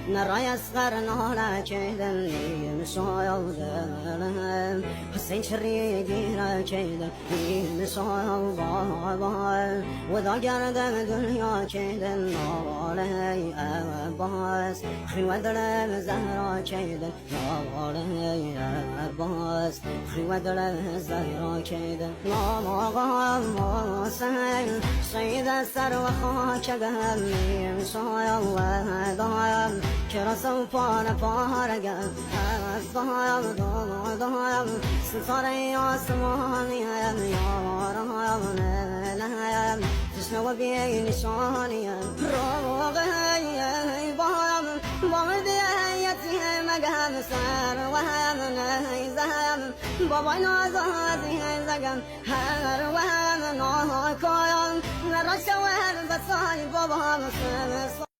نراي أصغر نهلا كيدا مسوي حسين شريقي را كيدا مسوي بابا وذا قرد الدنيا كيدا نوالي أباس خي ودر زهرا كيدا نوالي أباس خي ودر زهرا كيدا نوالي سيد السر وخاك قهمي مسوي ضايم كرسو فانا فارقم ضايم ستاري عاصماني يا رايم نايم تشنو بي نشاني روغي بايم بامدي هيتي مقام سر وهم نايزم بابا نازازي زقم هر وهم ناكايم نرشوه بصاي بابا مسلم